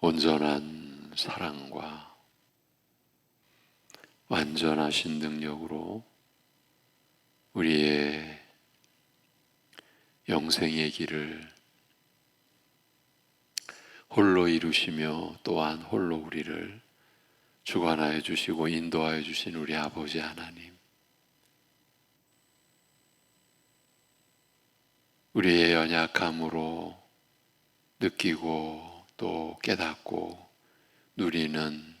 온전한 사랑과 완전하신 능력으로 우리의 영생의 길을 홀로 이루시며 또한 홀로 우리를 주관하여 주시고 인도하여 주신 우리 아버지 하나님, 우리의 연약함으로 느끼고 또 깨닫고 누리는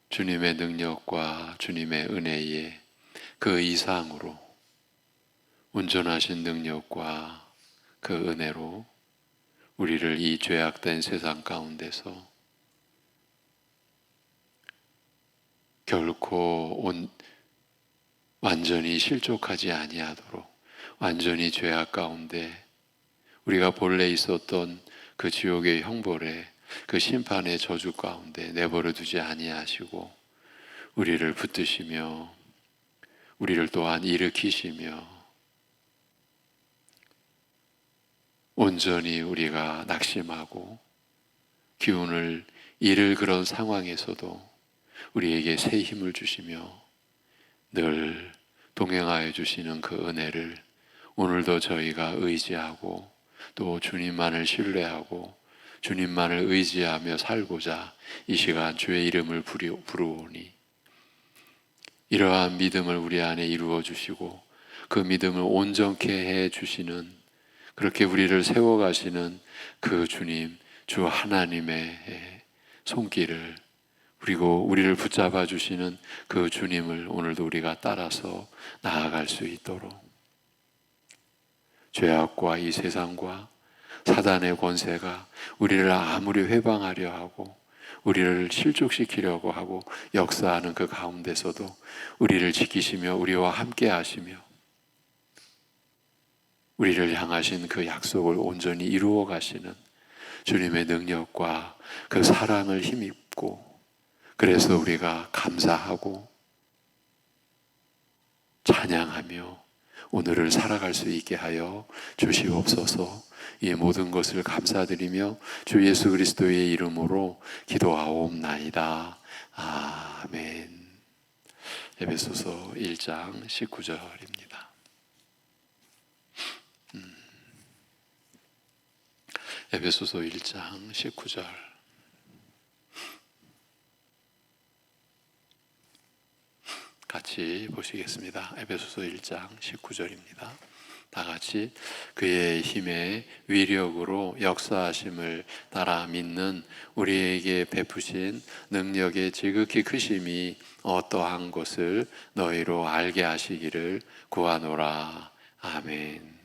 주님의 능력과 주님의 은혜에 그 이상으로 온전하신 능력과 그 은혜로 우리를 이 죄악된 세상 가운데서 결코 완전히 실족하지 아니하도록 완전히 죄악 가운데 우리가 본래 있었던 그 지옥의 형벌에 그 심판의 저주 가운데 내버려 두지 아니하시고 우리를 붙드시며 우리를 또한 일으키시며 온전히 우리가 낙심하고 기운을 잃을 그런 상황에서도 우리에게 새 힘을 주시며 늘 동행하여 주시는 그 은혜를 오늘도 저희가 의지하고 또 주님만을 신뢰하고 주님만을 의지하며 살고자 이 시간 주의 이름을 부르오니 이러한 믿음을 우리 안에 이루어 주시고 그 믿음을 온전케 해 주시는 그렇게 우리를 세워가시는 그 주님, 주 하나님의 손길을 그리고 우리를 붙잡아 주시는 그 주님을 오늘도 우리가 따라서 나아갈 수 있도록 죄악과 이 세상과 사단의 권세가 우리를 아무리 회방하려 하고 우리를 실족시키려고 하고 역사하는 그 가운데서도 우리를 지키시며 우리와 함께 하시며 우리를 향하신 그 약속을 온전히 이루어 가시는 주님의 능력과 그 사랑을 힘입고 그래서 우리가 감사하고 찬양하며 오늘을 살아갈 수 있게 하여 주시옵소서. 이 모든 것을 감사드리며 주 예수 그리스도의 이름으로 기도하옵나이다. 아멘. 에베소서 1장 19절입니다. 에베소서 1장 19절. 같이 보시겠습니다. 에베소서 1장 19절입니다. 다 같이 그의 힘의 위력으로 역사하심을 따라 믿는 우리에게 베푸신 능력의 지극히 크심이 어떠한 것을 너희로 알게 하시기를 구하노라. 아멘.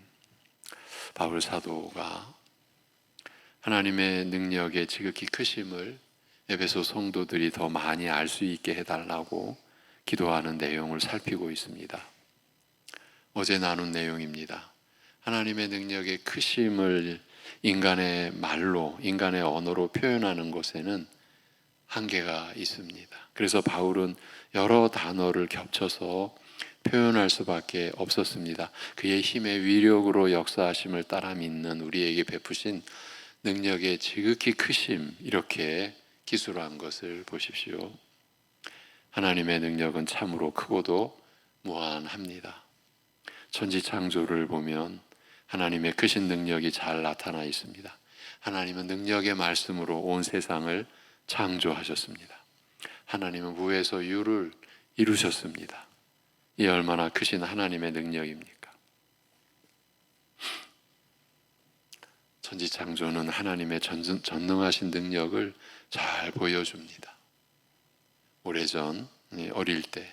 바울 사도가 하나님의 능력의 지극히 크심을 에베소 성도들이 더 많이 알 수 있게 해달라고 기도하는 내용을 살피고 있습니다. 어제 나눈 내용입니다. 하나님의 능력의 크심을 인간의 말로, 인간의 언어로 표현하는 것에는 한계가 있습니다. 그래서 바울은 여러 단어를 겹쳐서 표현할 수밖에 없었습니다. 그의 힘의 위력으로 역사하심을 따라 믿는 우리에게 베푸신 능력의 지극히 크심, 이렇게 기술한 것을 보십시오. 하나님의 능력은 참으로 크고도 무한합니다. 천지창조를 보면 하나님의 크신 능력이 잘 나타나 있습니다. 하나님은 능력의 말씀으로 온 세상을 창조하셨습니다. 하나님은 무에서 유를 이루셨습니다. 이 얼마나 크신 하나님의 능력입니까? 천지창조는 하나님의 전능하신 능력을 잘 보여줍니다. 오래전 어릴 때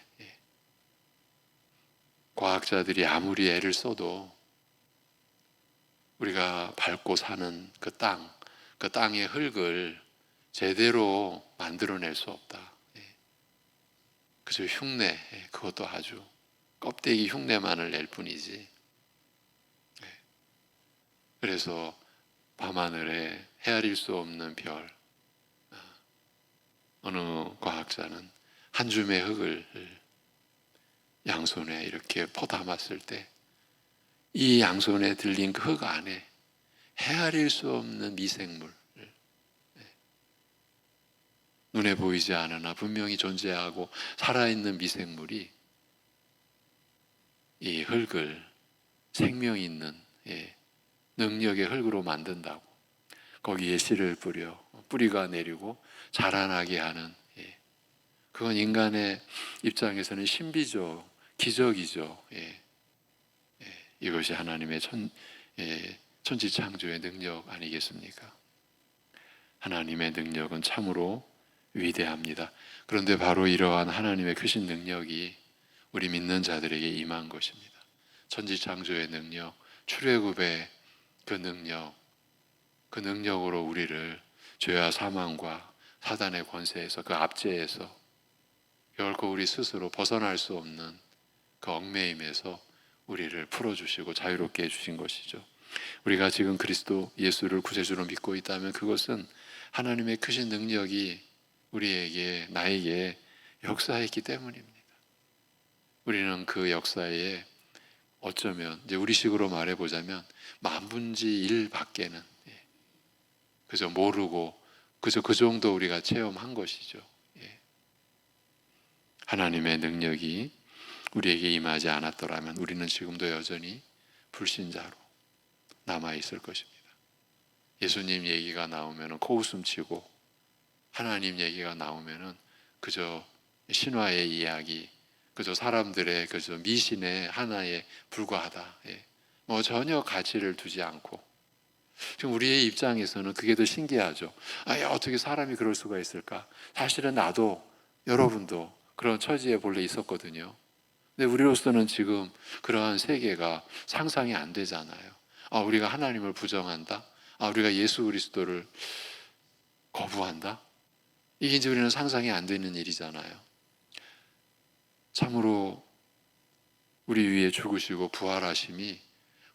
과학자들이 아무리 애를 써도 우리가 밟고 사는 그 땅의 흙을 제대로 만들어낼 수 없다. 그저 흉내, 그것도 아주 껍데기 흉내만을 낼 뿐이지. 그래서 밤하늘에 헤아릴 수 없는 별, 어느 과학자는 한 줌의 흙을 양손에 이렇게 퍼담았을 때 이 양손에 들린 그 흙 안에 헤아릴 수 없는 미생물, 눈에 보이지 않으나 분명히 존재하고 살아있는 미생물이 이 흙을 생명 있는 능력의 흙으로 만든다고. 거기에 씨를 뿌려 뿌리가 내리고 자라나게 하는, 그건 인간의 입장에서는 신비죠. 기적이죠. 이것이 하나님의 천지창조의 능력 아니겠습니까? 하나님의 능력은 참으로 위대합니다. 그런데 바로 이러한 하나님의 크신 능력이 우리 믿는 자들에게 임한 것입니다. 천지창조의 능력, 출애굽의 그 능력, 그 능력으로 우리를 죄와 사망과 사단의 권세에서, 그 압제에서 결코 우리 스스로 벗어날 수 없는 그 얽매임에서 우리를 풀어주시고 자유롭게 해주신 것이죠. 우리가 지금 그리스도 예수를 구세주로 믿고 있다면 그것은 하나님의 크신 능력이 우리에게, 나에게 역사했기 때문입니다. 우리는 그 역사에 어쩌면 이제 우리식으로 말해보자면 만분의 1 밖에는 그저 모르고 그저 그 정도 우리가 체험한 것이죠. 하나님의 능력이 우리에게 임하지 않았더라면 우리는 지금도 여전히 불신자로 남아있을 것입니다. 예수님 얘기가 나오면 코웃음 치고 하나님 얘기가 나오면 그저 신화의 이야기, 그저 사람들의 그저 미신의 하나에 불과하다. 뭐 전혀 가치를 두지 않고, 지금 우리의 입장에서는 그게 더 신기하죠. 어떻게 사람이 그럴 수가 있을까? 사실은 나도, 여러분도 그런 처지에 본래 있었거든요. 근데 우리로서는 지금 그러한 세계가 상상이 안 되잖아요. 우리가 하나님을 부정한다? 우리가 예수 그리스도를 거부한다? 이게 이제 우리는 상상이 안 되는 일이잖아요. 참으로 우리 위에 죽으시고 부활하심이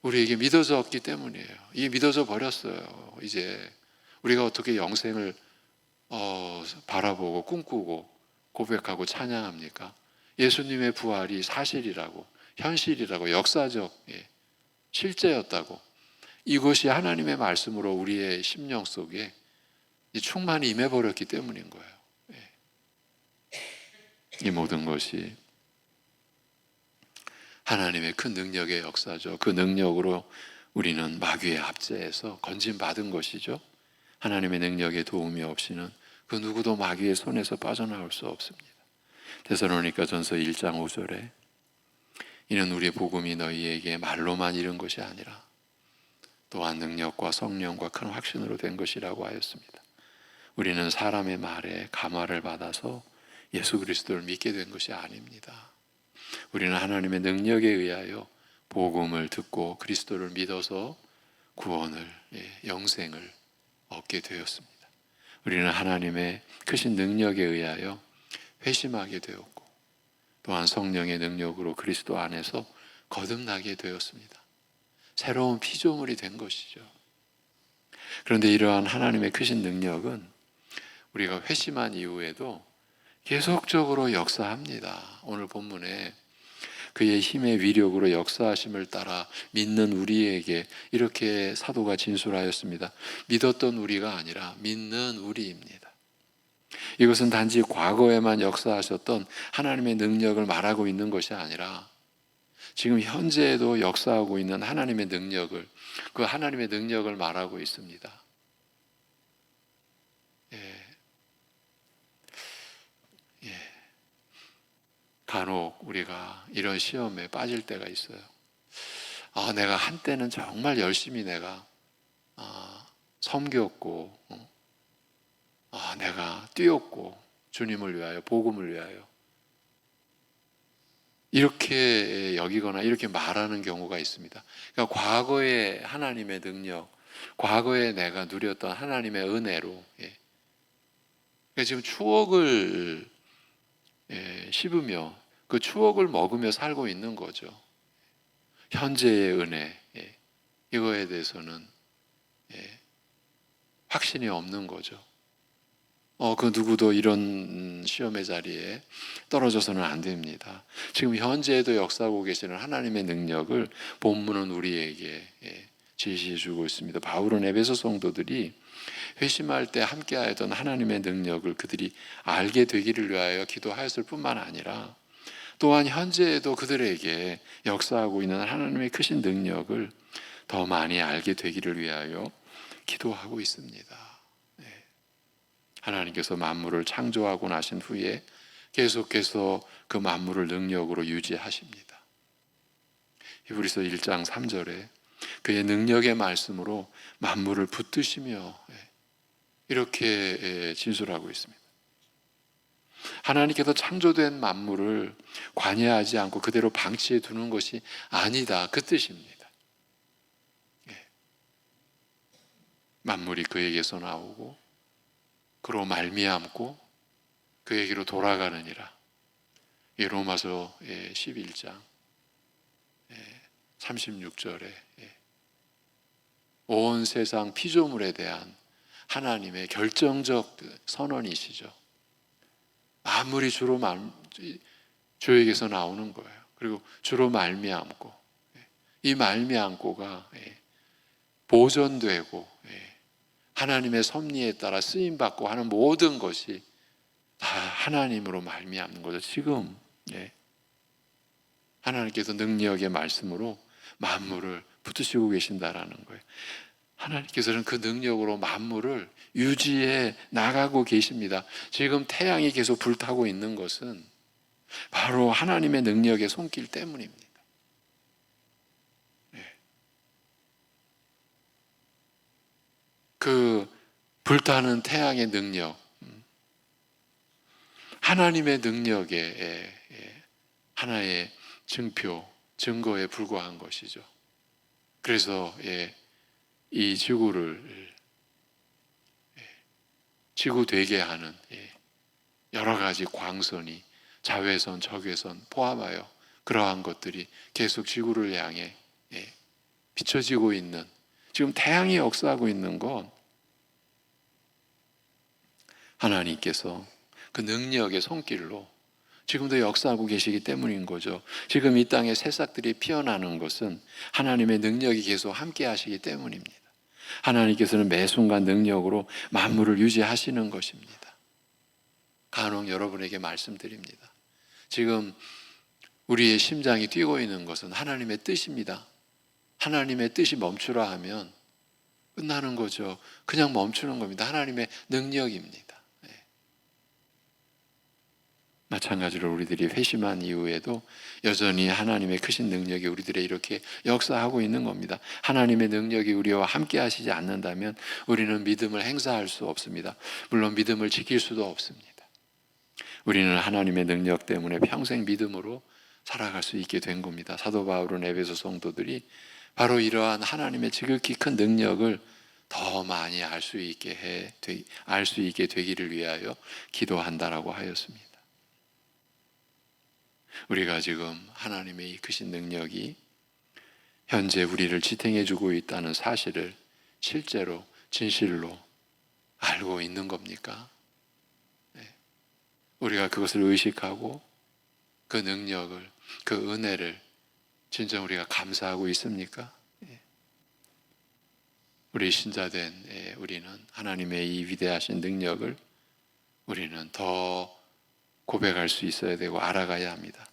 우리에게 믿어졌기 때문이에요. 이게 믿어져 버렸어요. 이제 우리가 어떻게 영생을 바라보고 꿈꾸고 고백하고 찬양합니까? 예수님의 부활이 사실이라고, 현실이라고, 역사적 실제였다고, 이것이 하나님의 말씀으로 우리의 심령 속에 충만히 임해버렸기 때문인 거예요. 이 모든 것이 하나님의 큰 능력의 역사죠. 그 능력으로 우리는 마귀의 압제에서 건진받은 것이죠. 하나님의 능력의 도움이 없이는 그 누구도 마귀의 손에서 빠져나올 수 없습니다. 데살로니가전서 1장 5절에 이는 우리의 복음이 너희에게 말로만 이른 것이 아니라 또한 능력과 성령과 큰 확신으로 된 것이라고 하였습니다. 우리는 사람의 말에 감화를 받아서 예수 그리스도를 믿게 된 것이 아닙니다. 우리는 하나님의 능력에 의하여 복음을 듣고 그리스도를 믿어서 구원을, 영생을 얻게 되었습니다. 우리는 하나님의 크신 능력에 의하여 회심하게 되었고 또한 성령의 능력으로 그리스도 안에서 거듭나게 되었습니다. 새로운 피조물이 된 것이죠. 그런데 이러한 하나님의 크신 능력은 우리가 회심한 이후에도 계속적으로 역사합니다. 오늘 본문에 그의 힘의 위력으로 역사하심을 따라 믿는 우리에게 이렇게 사도가 진술하였습니다. 믿었던 우리가 아니라 믿는 우리입니다. 이것은 단지 과거에만 역사하셨던 하나님의 능력을 말하고 있는 것이 아니라 지금 현재에도 역사하고 있는 하나님의 능력을, 그 하나님의 능력을 말하고 있습니다. 간혹 우리가 이런 시험에 빠질 때가 있어요. 내가 한때는 정말 열심히 내가 섬겼고, 내가 뛰었고, 주님을 위하여, 복음을 위하여 이렇게 여기거나 이렇게 말하는 경우가 있습니다. 그러니까 과거의 하나님의 능력, 과거에 내가 누렸던 하나님의 은혜로, 그러니까 지금 추억을 씹으며 그 추억을 먹으며 살고 있는 거죠. 현재의 은혜, 이거에 대해서는 확신이 없는 거죠. 그 누구도 이런 시험의 자리에 떨어져서는 안 됩니다. 지금 현재에도 역사하고 계시는 하나님의 능력을 본문은 우리에게 제시해 주고 있습니다. 바울은 에베소 성도들이 회심할 때 함께하였던 하나님의 능력을 그들이 알게 되기를 위하여 기도하였을 뿐만 아니라 또한 현재에도 그들에게 역사하고 있는 하나님의 크신 능력을 더 많이 알게 되기를 위하여 기도하고 있습니다. 하나님께서 만물을 창조하고 나신 후에 계속해서 그 만물을 능력으로 유지하십니다. 히브리서 1장 3절에 그의 능력의 말씀으로 만물을 붙드시며 이렇게 진술하고 있습니다. 하나님께서 창조된 만물을 관여하지 않고 그대로 방치해 두는 것이 아니다, 그 뜻입니다. 만물이 그에게서 나오고 그로 말미암고 그에게로 돌아가느니라. 로마서 11장 36절에 온 세상 피조물에 대한 하나님의 결정적 선언이시죠. 만물이 주로 주에게서 나오는 거예요. 그리고 주로 말미암고 이 말미암고가 보존되고 하나님의 섭리에 따라 쓰임받고 하는 모든 것이 다 하나님으로 말미암는 거죠. 지금 하나님께서 능력의 말씀으로 만물을 붙드시고 계신다라는 거예요. 하나님께서는 그 능력으로 만물을 유지해 나가고 계십니다. 지금 태양이 계속 불타고 있는 것은 바로 하나님의 능력의 손길 때문입니다. 그 불타는 태양의 능력, 하나님의 능력의 하나의 증거에 불과한 것이죠. 그래서 이 지구를 지구 되게 하는 여러 가지 광선이 자외선, 적외선 포함하여 그러한 것들이 계속 지구를 향해 비춰지고 있는, 지금 태양이 역사하고 있는 건 하나님께서 그 능력의 손길로 지금도 역사하고 계시기 때문인 거죠. 지금 이 땅에 새싹들이 피어나는 것은 하나님의 능력이 계속 함께 하시기 때문입니다. 하나님께서는 매 순간 능력으로 만물을 유지하시는 것입니다. 간혹 여러분에게 말씀드립니다. 지금 우리의 심장이 뛰고 있는 것은 하나님의 뜻입니다. 하나님의 뜻이 멈추라 하면 끝나는 거죠. 그냥 멈추는 겁니다. 하나님의 능력입니다. 마찬가지로 우리들이 회심한 이후에도 여전히 하나님의 크신 능력이 우리들의 이렇게 역사하고 있는 겁니다. 하나님의 능력이 우리와 함께 하시지 않는다면 우리는 믿음을 행사할 수 없습니다. 물론 믿음을 지킬 수도 없습니다. 우리는 하나님의 능력 때문에 평생 믿음으로 살아갈 수 있게 된 겁니다. 사도 바울은 에베소 성도들이 바로 이러한 하나님의 지극히 큰 능력을 더 많이 알 수 있게 되기를 위하여 기도한다라고 하였습니다. 우리가 지금 하나님의 이 크신 능력이 현재 우리를 지탱해 주고 있다는 사실을 실제로 진실로 알고 있는 겁니까? 우리가 그것을 의식하고 그 능력을, 그 은혜를 진정 우리가 감사하고 있습니까? 우리 신자된 우리는 하나님의 이 위대하신 능력을 우리는 더 고백할 수 있어야 되고 알아가야 합니다.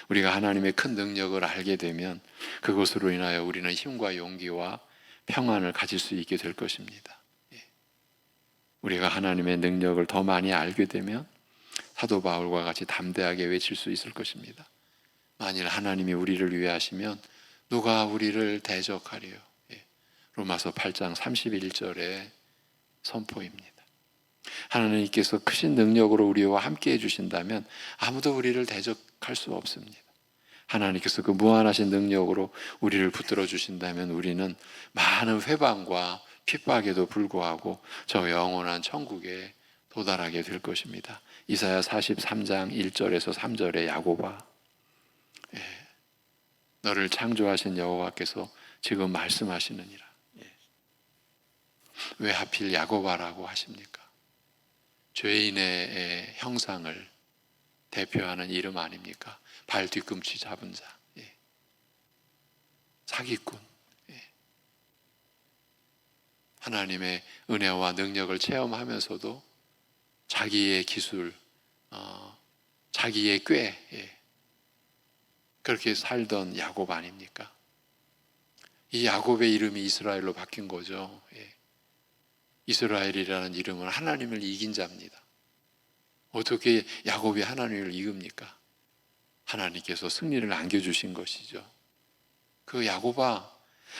우리가 하나님의 큰 능력을 알게 되면 그것으로 인하여 우리는 힘과 용기와 평안을 가질 수 있게 될 것입니다. 우리가 하나님의 능력을 더 많이 알게 되면 사도 바울과 같이 담대하게 외칠 수 있을 것입니다. 만일 하나님이 우리를 위하시면 누가 우리를 대적하리요? 로마서 8장 31절의 선포입니다. 하나님께서 크신 능력으로 우리와 함께 해주신다면 아무도 우리를 대적할 수 없습니다. 하나님께서 그 무한하신 능력으로 우리를 붙들어 주신다면 우리는 많은 회방과 핍박에도 불구하고 저 영원한 천국에 도달하게 될 것입니다. 이사야 43장 1절에서 3절의 야고바, 너를 창조하신 여호와께서 지금 말씀하시느니라. 왜 하필 야고바라고 하십니까? 죄인의 형상을 대표하는 이름 아닙니까? 발 뒤꿈치 잡은 자, 사기꾼. 하나님의 은혜와 능력을 체험하면서도 자기의 기술, 자기의 꾀, 그렇게 살던 야곱 아닙니까? 이 야곱의 이름이 이스라엘로 바뀐 거죠. 이스라엘이라는 이름은 하나님을 이긴 자입니다. 어떻게 야곱이 하나님을 이깁니까? 하나님께서 승리를 안겨주신 것이죠. 그 야곱아,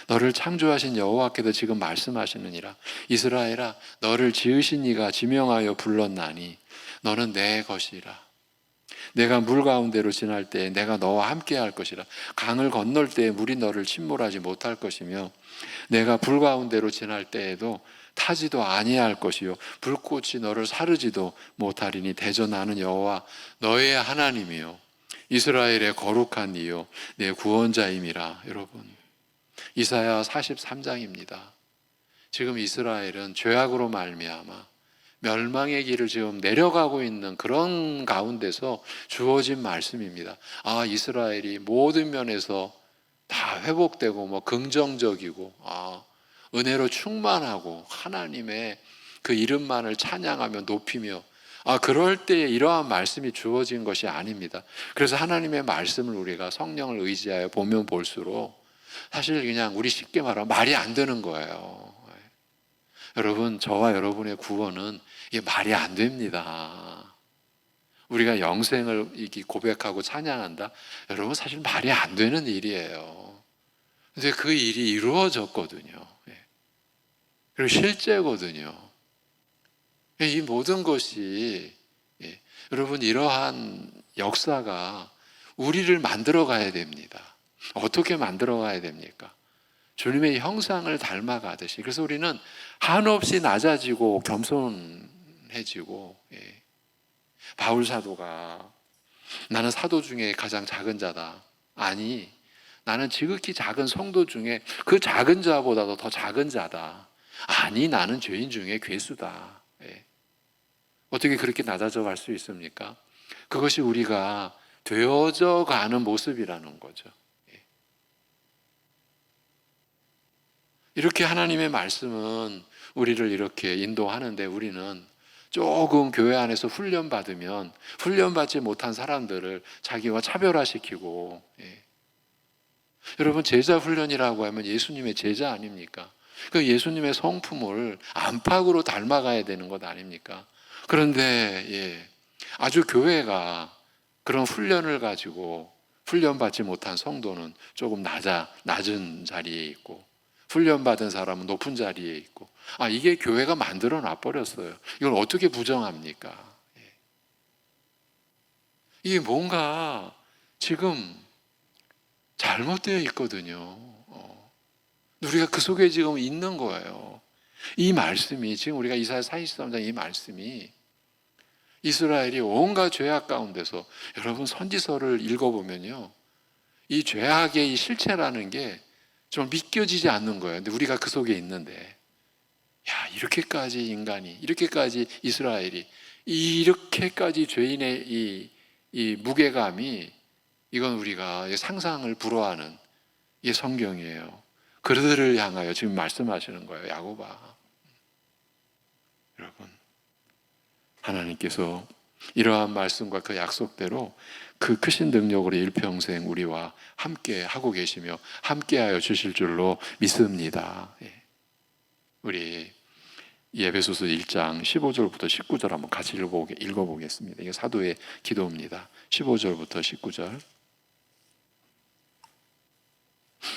너를 창조하신 여호와께서 지금 말씀하시느니라. 이스라엘아, 너를 지으신 이가 지명하여 불렀나니 너는 내 것이라. 내가 물 가운데로 지날 때에 내가 너와 함께 할 것이라. 강을 건널 때에 물이 너를 침몰하지 못할 것이며 내가 불 가운데로 지날 때에도 타지도 아니할 것이요 불꽃이 너를 사르지도 못하리니 대저 나는 여호와 너의 하나님이요 이스라엘의 거룩한 이요 내 구원자임이라. 여러분, 이사야 43장입니다. 지금 이스라엘은 죄악으로 말미암아 멸망의 길을 지금 내려가고 있는 그런 가운데서 주어진 말씀입니다. 아, 이스라엘이 모든 면에서 다 회복되고 긍정적이고 은혜로 충만하고 하나님의 그 이름만을 찬양하며 높이며 그럴 때에 이러한 말씀이 주어진 것이 아닙니다. 그래서 하나님의 말씀을 우리가 성령을 의지하여 보면 볼수록 사실 그냥 우리 쉽게 말하면 말이 안 되는 거예요. 여러분, 저와 여러분의 구원은 이게 말이 안 됩니다. 우리가 영생을 고백하고 찬양한다? 여러분, 사실 말이 안 되는 일이에요. 근데 그 일이 이루어졌거든요. 그리고 실제거든요. 이 모든 것이 여러분, 이러한 역사가 우리를 만들어 가야 됩니다. 어떻게 만들어 가야 됩니까? 주님의 형상을 닮아가듯이. 그래서 우리는 한없이 낮아지고 겸손해지고, 바울 사도가 나는 사도 중에 가장 작은 자다. 아니, 나는 지극히 작은 성도 중에 그 작은 자보다도 더 작은 자다. 아니, 나는 죄인 중에 괴수다. 어떻게 그렇게 낮아져 갈 수 있습니까? 그것이 우리가 되어져 가는 모습이라는 거죠. 이렇게 하나님의 말씀은 우리를 이렇게 인도하는데 우리는 조금 교회 안에서 훈련받으면 훈련받지 못한 사람들을 자기와 차별화시키고, 여러분, 제자 훈련이라고 하면 예수님의 제자 아닙니까? 그 예수님의 성품을 안팎으로 닮아가야 되는 것 아닙니까? 그런데 아주 교회가 그런 훈련을 가지고 훈련받지 못한 성도는 조금 낮은 자리에 있고 훈련받은 사람은 높은 자리에 있고, 이게 교회가 만들어 놔버렸어요. 이걸 어떻게 부정합니까? 이게 뭔가 지금 잘못되어 있거든요. 우리가 그 속에 지금 있는 거예요. 이 말씀이 지금 우리가 이사야 43장 이 말씀이 이스라엘이 온갖 죄악 가운데서, 여러분 선지서를 읽어보면요, 이 죄악의 이 실체라는 게 좀 믿겨지지 않는 거예요. 근데 우리가 그 속에 있는데, 이렇게까지 인간이, 이렇게까지 이스라엘이, 이렇게까지 죄인의 이 무게감이, 이건 우리가 상상을 불허하는 이 성경이에요. 그들을 향하여 지금 말씀하시는 거예요. 야곱아, 여러분, 하나님께서 이러한 말씀과 그 약속대로 그 크신 능력으로 일평생 우리와 함께 하고 계시며 함께하여 주실 줄로 믿습니다. 우리 에베소서 1장 15절부터 19절 한번 같이 읽어보겠습니다. 이게 사도의 기도입니다. 15절부터 19절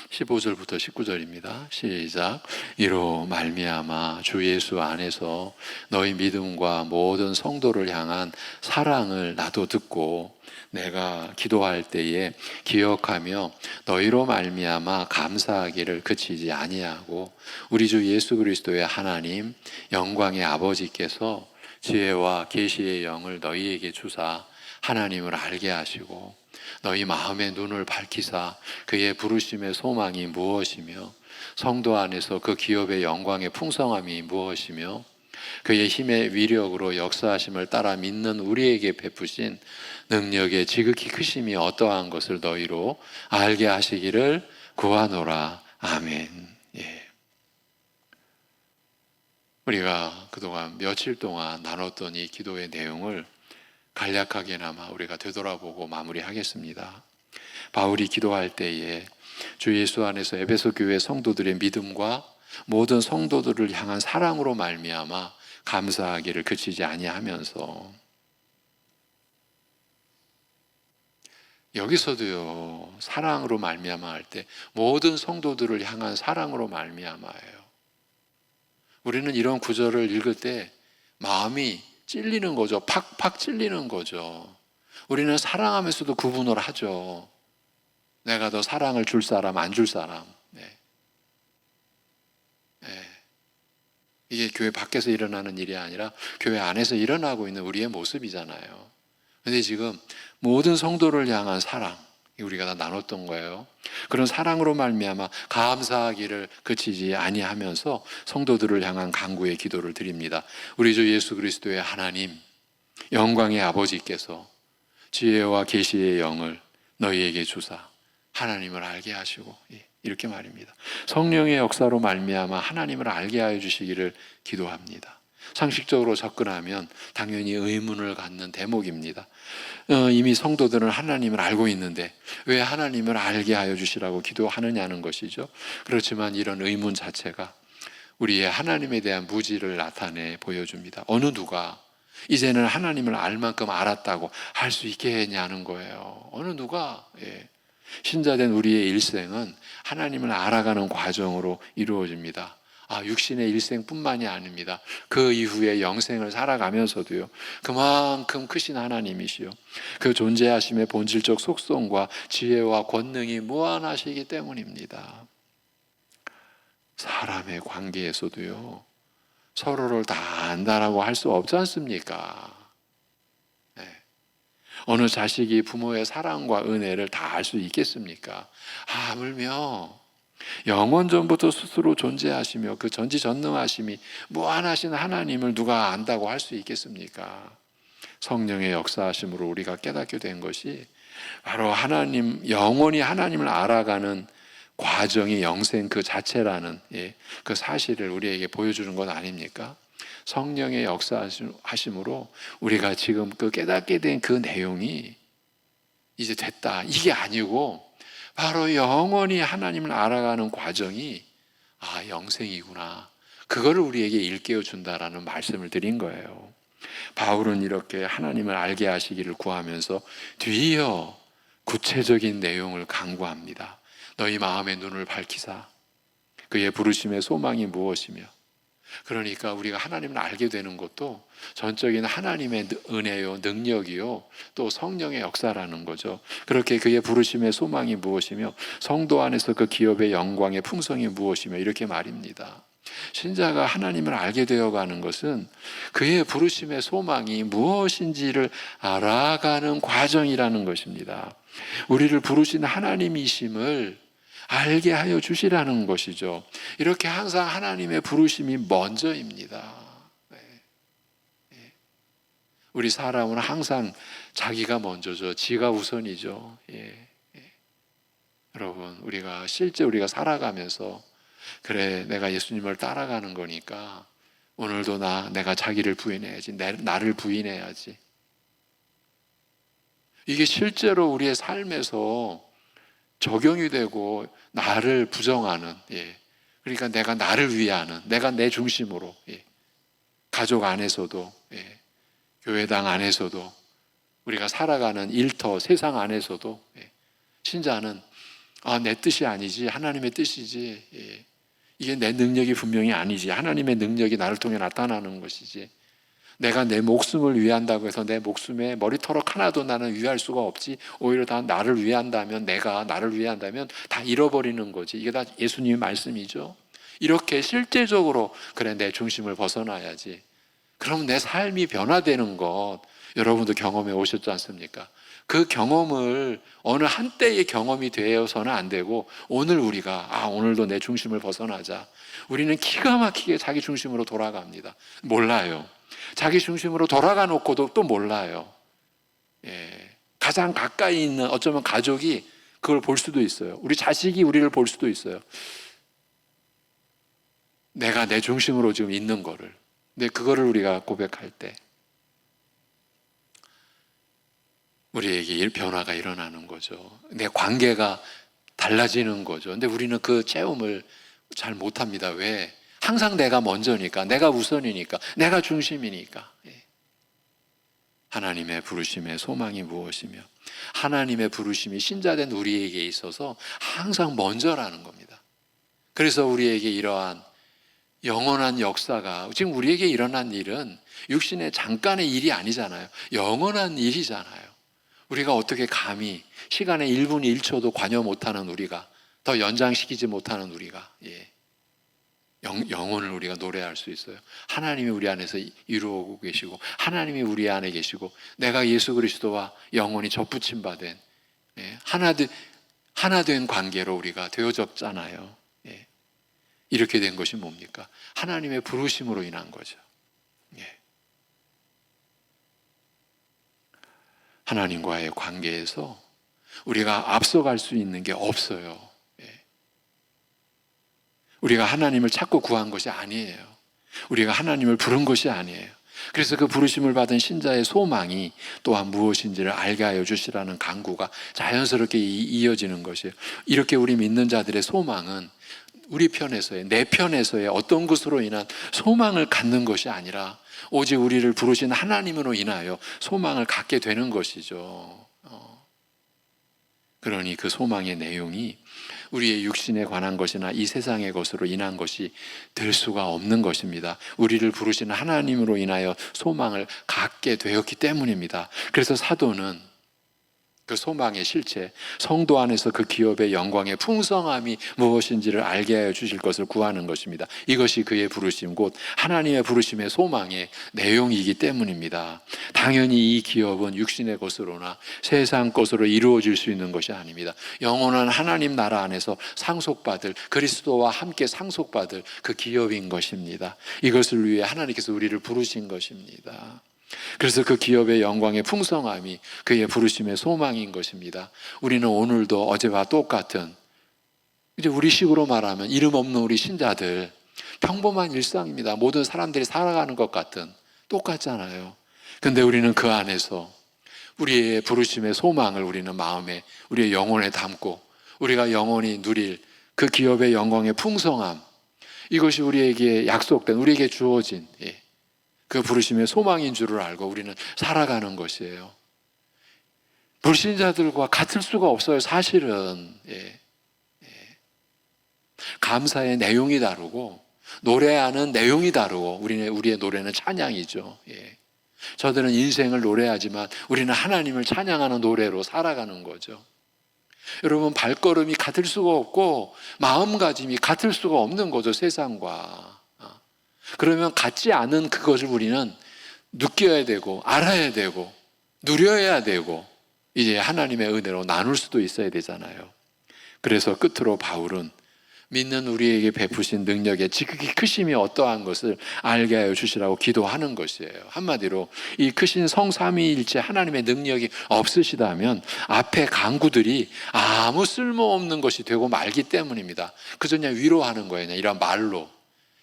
15절부터 19절입니다. 시작. 이로 말미암아 주 예수 안에서 너희 믿음과 모든 성도를 향한 사랑을 나도 듣고 내가 기도할 때에 기억하며 너희로 말미암아 감사하기를 그치지 아니하고 우리 주 예수 그리스도의 하나님 영광의 아버지께서 지혜와 계시의 영을 너희에게 주사 하나님을 알게 하시고 너희 마음의 눈을 밝히사 그의 부르심의 소망이 무엇이며 성도 안에서 그 기업의 영광의 풍성함이 무엇이며 그의 힘의 위력으로 역사하심을 따라 믿는 우리에게 베푸신 능력의 지극히 크심이 어떠한 것을 너희로 알게 하시기를 구하노라. 아멘. 우리가 그동안 며칠 동안 나눴던 이 기도의 내용을 간략하게나마 우리가 되돌아보고 마무리하겠습니다. 바울이 기도할 때에 주 예수 안에서 에베소 교회 성도들의 믿음과 모든 성도들을 향한 사랑으로 말미암아 감사하기를 그치지 아니하면서, 여기서도요 사랑으로 말미암아 할 때 모든 성도들을 향한 사랑으로 말미암아예요. 우리는 이런 구절을 읽을 때 마음이 찔리는 거죠. 팍팍 찔리는 거죠. 우리는 사랑하면서도 구분을 하죠. 내가 더 사랑을 줄 사람, 안 줄 사람. 네. 네. 이게 교회 밖에서 일어나는 일이 아니라 교회 안에서 일어나고 있는 우리의 모습이잖아요. 근데 지금 모든 성도를 향한 사랑, 우리가 다 나눴던 거예요. 그런 사랑으로 말미암아 감사하기를 그치지 아니하면서 성도들을 향한 간구의 기도를 드립니다. 우리 주 예수 그리스도의 하나님, 영광의 아버지께서 지혜와 계시의 영을 너희에게 주사 하나님을 알게 하시고, 이렇게 말입니다. 성령의 역사로 말미암아 하나님을 알게 하여 주시기를 기도합니다. 상식적으로 접근하면 당연히 의문을 갖는 대목입니다. 이미 성도들은 하나님을 알고 있는데 왜 하나님을 알게 하여 주시라고 기도하느냐는 것이죠. 그렇지만 이런 의문 자체가 우리의 하나님에 대한 무지를 나타내 보여줍니다. 어느 누가 이제는 하나님을 알 만큼 알았다고 할 수 있겠냐는 거예요. 어느 누가. 신자된 우리의 일생은 하나님을 알아가는 과정으로 이루어집니다. 육신의 일생뿐만이 아닙니다. 그 이후에 영생을 살아가면서도요, 그만큼 크신 하나님이시요, 그 존재하심의 본질적 속성과 지혜와 권능이 무한하시기 때문입니다. 사람의 관계에서도요, 서로를 다 안다라고 할 수 없지 않습니까? 어느 자식이 부모의 사랑과 은혜를 다 알 수 있겠습니까? 하물며 영원 전부터 스스로 존재하시며 그 전지전능하심이 무한하신 하나님을 누가 안다고 할 수 있겠습니까? 성령의 역사하심으로 우리가 깨닫게 된 것이 바로 하나님, 영원히 하나님을 알아가는 과정이 영생 그 자체라는 그 사실을 우리에게 보여주는 것 아닙니까? 성령의 역사하심으로 우리가 지금 그 깨닫게 된 그 내용이 이제 됐다, 이게 아니고 바로 영원히 하나님을 알아가는 과정이 영생이구나, 그거를 우리에게 일깨워 준다라는 말씀을 드린 거예요. 바울은 이렇게 하나님을 알게 하시기를 구하면서 뒤이어 구체적인 내용을 간구합니다. 너희 마음의 눈을 밝히사 그의 부르심의 소망이 무엇이며, 그러니까 우리가 하나님을 알게 되는 것도 전적인 하나님의 은혜요, 능력이요, 또 성령의 역사라는 거죠. 그렇게 그의 부르심의 소망이 무엇이며 성도 안에서 그 기업의 영광의 풍성이 무엇이며, 이렇게 말입니다. 신자가 하나님을 알게 되어가는 것은 그의 부르심의 소망이 무엇인지를 알아가는 과정이라는 것입니다. 우리를 부르신 하나님이심을 알게 하여 주시라는 것이죠. 이렇게 항상 하나님의 부르심이 먼저입니다. 우리 사람은 항상 자기가 먼저죠. 지가 우선이죠. 여러분, 우리가 실제 우리가 살아가면서 그래, 내가 예수님을 따라가는 거니까 오늘도 내가 자기를 부인해야지, 나를 부인해야지. 이게 실제로 우리의 삶에서 적용이 되고 나를 부정하는, 그러니까 내가 나를 위하는, 내가 내 중심으로, 가족 안에서도, 교회당 안에서도, 우리가 살아가는 일터 세상 안에서도, 신자는 내 뜻이 아니지 하나님의 뜻이지, 이게 내 능력이 분명히 아니지 하나님의 능력이 나를 통해 나타나는 것이지, 내가 내 목숨을 위한다고 해서 내 목숨에 머리털럭 하나도 나는 위할 수가 없지, 오히려 다 나를 위한다면, 내가 나를 위한다면 다 잃어버리는 거지. 이게 다 예수님의 말씀이죠. 이렇게 실제적으로 그래, 내 중심을 벗어나야지. 그럼 내 삶이 변화되는 것 여러분도 경험해 오셨지 않습니까? 그 경험을 어느 한때의 경험이 되어서는 안 되고, 오늘 우리가 오늘도 내 중심을 벗어나자. 우리는 기가 막히게 자기 중심으로 돌아갑니다. 몰라요. 자기 중심으로 돌아가 놓고도 또 몰라요. 가장 가까이 있는 어쩌면 가족이 그걸 볼 수도 있어요. 우리 자식이 우리를 볼 수도 있어요. 내가 내 중심으로 지금 있는 거를. 근데 그거를 우리가 고백할 때 우리에게 변화가 일어나는 거죠. 내 관계가 달라지는 거죠. 근데 우리는 그 체험을 잘 못합니다. 왜? 항상 내가 먼저니까, 내가 우선이니까, 내가 중심이니까. 하나님의 부르심의 소망이 무엇이며 하나님의 부르심이 신자된 우리에게 있어서 항상 먼저라는 겁니다. 그래서 우리에게 이러한 영원한 역사가, 지금 우리에게 일어난 일은 육신의 잠깐의 일이 아니잖아요. 영원한 일이잖아요. 우리가 어떻게 감히 시간의 1분 1초도 관여 못하는 우리가, 더 연장시키지 못하는 우리가 영혼을 우리가 노래할 수 있어요. 하나님이 우리 안에서 이루어오고 계시고 하나님이 우리 안에 계시고 내가 예수 그리스도와 영혼이 접붙임 바된 하나 된 관계로 우리가 되어졌잖아요. 이렇게 된 것이 뭡니까? 하나님의 부르심으로 인한 거죠. 하나님과의 관계에서 우리가 앞서갈 수 있는 게 없어요. 우리가 하나님을 찾고 구한 것이 아니에요. 우리가 하나님을 부른 것이 아니에요. 그래서 그 부르심을 받은 신자의 소망이 또한 무엇인지를 알게 하여 주시라는 간구가 자연스럽게 이어지는 것이에요. 이렇게 우리 믿는 자들의 소망은 우리 편에서의, 내 편에서의 어떤 것으로 인한 소망을 갖는 것이 아니라 오직 우리를 부르신 하나님으로 인하여 소망을 갖게 되는 것이죠. 그러니 그 소망의 내용이 우리의 육신에 관한 것이나 이 세상의 것으로 인한 것이 될 수가 없는 것입니다. 우리를 부르시는 하나님으로 인하여 소망을 갖게 되었기 때문입니다. 그래서 사도는 그 소망의 실체, 성도 안에서 그 기업의 영광의 풍성함이 무엇인지를 알게 하여 주실 것을 구하는 것입니다. 이것이 그의 부르심, 곧 하나님의 부르심의 소망의 내용이기 때문입니다. 당연히 이 기업은 육신의 것으로나 세상 것으로 이루어질 수 있는 것이 아닙니다. 영원한 하나님 나라 안에서 상속받을, 그리스도와 함께 상속받을 그 기업인 것입니다. 이것을 위해 하나님께서 우리를 부르신 것입니다. 그래서 그 기업의 영광의 풍성함이 그의 부르심의 소망인 것입니다. 우리는 오늘도 어제와 똑같은, 이제 우리 식으로 말하면 이름 없는 우리 신자들, 평범한 일상입니다. 모든 사람들이 살아가는 것 같은, 똑같잖아요. 근데 우리는 그 안에서 우리의 부르심의 소망을 우리는 마음에, 우리의 영혼에 담고 우리가 영원히 누릴 그 기업의 영광의 풍성함, 이것이 우리에게 약속된, 우리에게 주어진 그 부르심의 소망인 줄을 알고 우리는 살아가는 것이에요. 불신자들과 같을 수가 없어요. 사실은 감사의 내용이 다르고 노래하는 내용이 다르고 우리의 노래는 찬양이죠. 저들은 인생을 노래하지만 우리는 하나님을 찬양하는 노래로 살아가는 거죠. 여러분, 발걸음이 같을 수가 없고 마음가짐이 같을 수가 없는 거죠. 세상과. 그러면 같지 않은 그것을 우리는 느껴야 되고 알아야 되고 누려야 되고 이제 하나님의 은혜로 나눌 수도 있어야 되잖아요. 그래서 끝으로 바울은 믿는 우리에게 베푸신 능력의 지극히 크심이 어떠한 것을 알게 하여 주시라고 기도하는 것이에요. 한마디로 이 크신 성삼위일체 하나님의 능력이 없으시다면 앞에 강구들이 아무 쓸모없는 것이 되고 말기 때문입니다. 그저 그냥 위로하는 거예요. 그냥 이런 말로.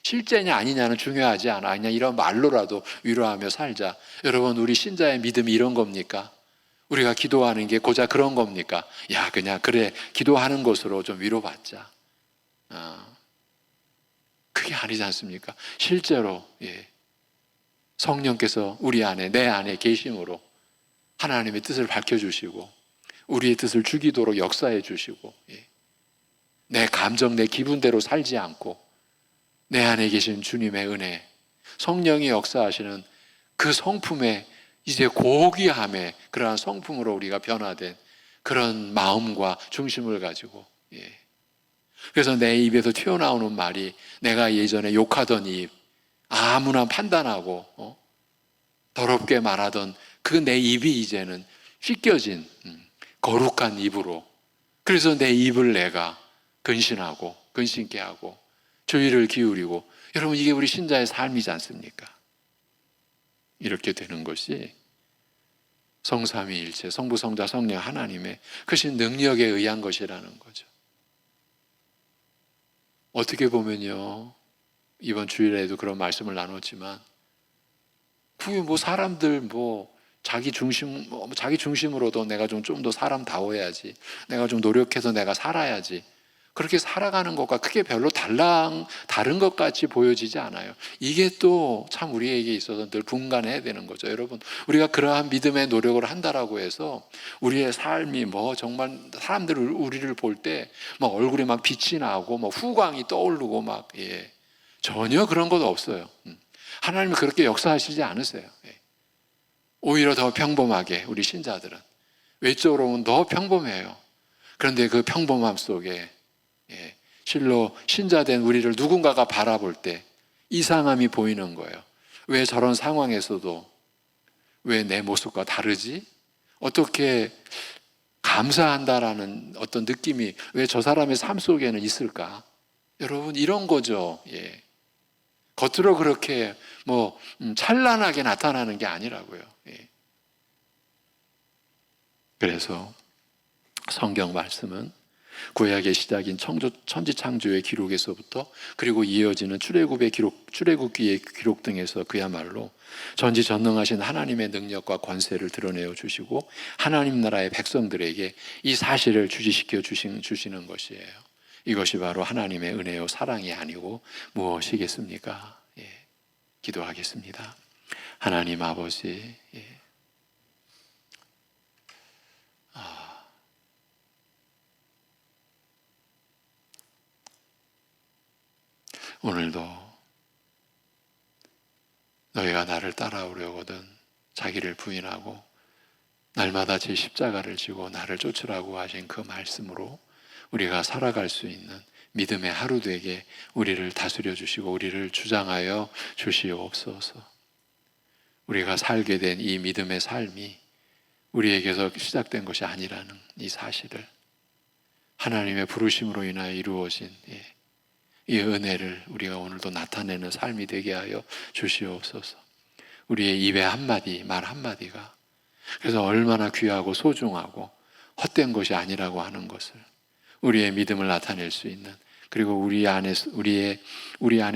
실제냐 아니냐는 중요하지 않아. 그냥 이런 말로라도 위로하며 살자. 여러분, 우리 신자의 믿음이 이런 겁니까? 우리가 기도하는 게 고작 그런 겁니까? 야, 그냥 그래, 기도하는 것으로 좀 위로받자. 그게 아니지 않습니까? 실제로 성령께서 우리 안에, 내 안에 계심으로 하나님의 뜻을 밝혀주시고 우리의 뜻을 주기도록 역사해 주시고 내 감정, 내 기분대로 살지 않고 내 안에 계신 주님의 은혜, 성령이 역사하시는 그 성품의 이제 고귀함의 그러한 성품으로 우리가 변화된 그런 마음과 중심을 가지고 그래서 내 입에서 튀어나오는 말이 내가 예전에 욕하던 입, 아무나 판단하고 더럽게 말하던 그 내 입이 이제는 씻겨진 거룩한 입으로, 그래서 내 입을 내가 근신케 하고 주의를 기울이고, 여러분, 이게 우리 신자의 삶이지 않습니까? 이렇게 되는 것이 성삼위일체, 성부, 성자, 성령 하나님의 크신 능력에 의한 것이라는 거죠. 어떻게 보면요, 이번 주일에도 그런 말씀을 나눴지만, 그게 뭐 사람들 자기 중심으로도 내가 좀 더 사람다워야지, 내가 좀 노력해서 내가 살아야지, 그렇게 살아가는 것과 크게 별로 다른 것 같이 보여지지 않아요. 이게 또 참 우리에게 있어서 늘 분간해야 되는 거죠. 여러분, 우리가 그러한 믿음의 노력을 한다라고 해서 우리의 삶이 정말 사람들 우리를 볼 때 얼굴에 막 빛이 나고 후광이 떠오르고 전혀 그런 것 없어요. 하나님이 그렇게 역사하시지 않으세요. 오히려 더 평범하게, 우리 신자들은 외적으로 보면 더 평범해요. 그런데 그 평범함 속에 실로 신자된 우리를 누군가가 바라볼 때 이상함이 보이는 거예요. 왜 저런 상황에서도 왜 내 모습과 다르지? 어떻게 감사한다라는 어떤 느낌이 왜 저 사람의 삶 속에는 있을까? 여러분, 이런 거죠. 겉으로 그렇게 찬란하게 나타나는 게 아니라고요. 그래서 성경 말씀은 구약의 시작인 천지창조의 기록에서부터, 그리고 이어지는 출애굽기의 기록 등에서 그야말로 전지전능하신 하나님의 능력과 권세를 드러내어 주시고 하나님 나라의 백성들에게 이 사실을 주지시켜 주시는 것이에요. 이것이 바로 하나님의 은혜요 사랑이 아니고 무엇이겠습니까? 기도하겠습니다. 하나님 아버지, 오늘도 너희가 나를 따라오려거든 자기를 부인하고 날마다 제 십자가를 지고 나를 쫓으라고 하신 그 말씀으로 우리가 살아갈 수 있는 믿음의 하루 되게 우리를 다스려 주시고 우리를 주장하여 주시옵소서. 우리가 살게 된 이 믿음의 삶이 우리에게서 시작된 것이 아니라는 이 사실을, 하나님의 부르심으로 인하여 이루어진 이 은혜를 우리가 오늘도 나타내는 삶이 되게 하여 주시옵소서. 우리의 입의 한마디, 말 한마디가 그래서 얼마나 귀하고 소중하고 헛된 것이 아니라고 하는 것을, 우리의 믿음을 나타낼 수 있는, 그리고 우리 안에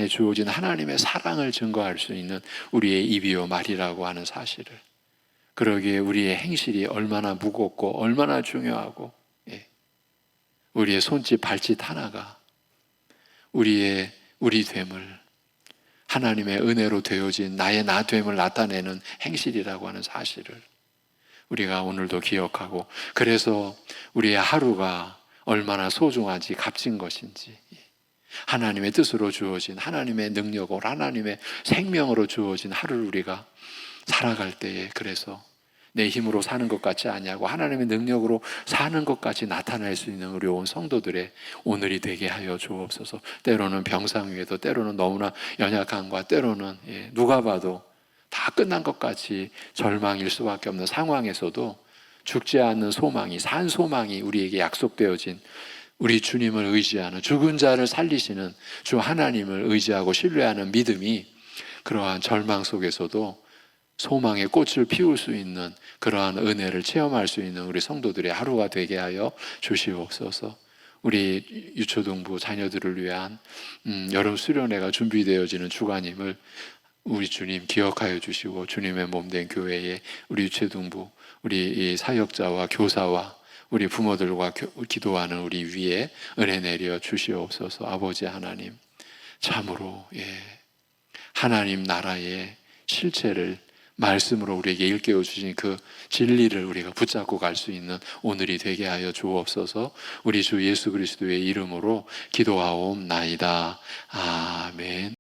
주어진 하나님의 사랑을 증거할 수 있는 우리의 입이요 말이라고 하는 사실을, 그러기에 우리의 행실이 얼마나 무겁고 얼마나 중요하고, 우리의 손짓 발짓 하나가 우리 됨을, 하나님의 은혜로 되어진 나의 나 됨을 나타내는 행실이라고 하는 사실을 우리가 오늘도 기억하고, 그래서 우리의 하루가 얼마나 소중한지 값진 것인지, 하나님의 뜻으로 주어진, 하나님의 능력으로, 하나님의 생명으로 주어진 하루를 우리가 살아갈 때에, 그래서 내 힘으로 사는 것 같지 아니하고 하나님의 능력으로 사는 것 같이 나타날 수 있는 우리 온 성도들의 오늘이 되게 하여 주옵소서. 때로는 병상 위에도, 때로는 너무나 연약함과, 때로는 누가 봐도 다 끝난 것 같이 절망일 수밖에 없는 상황에서도 죽지 않는 소망이, 산 소망이 우리에게 약속되어진 우리 주님을 의지하는, 죽은 자를 살리시는 주 하나님을 의지하고 신뢰하는 믿음이 그러한 절망 속에서도 소망의 꽃을 피울 수 있는 그러한 은혜를 체험할 수 있는 우리 성도들의 하루가 되게 하여 주시옵소서. 우리 유초등부 자녀들을 위한 여름 수련회가 준비되어지는 주간임을 우리 주님 기억하여 주시고, 주님의 몸된 교회에 우리 유초등부, 우리 사역자와 교사와 우리 부모들과 기도하는 우리 위에 은혜 내려 주시옵소서. 아버지 하나님, 참으로 하나님 나라의 실체를 말씀으로 우리에게 일깨워 주신 그 진리를 우리가 붙잡고 갈 수 있는 오늘이 되게 하여 주옵소서. 우리 주 예수 그리스도의 이름으로 기도하옵나이다. 아멘.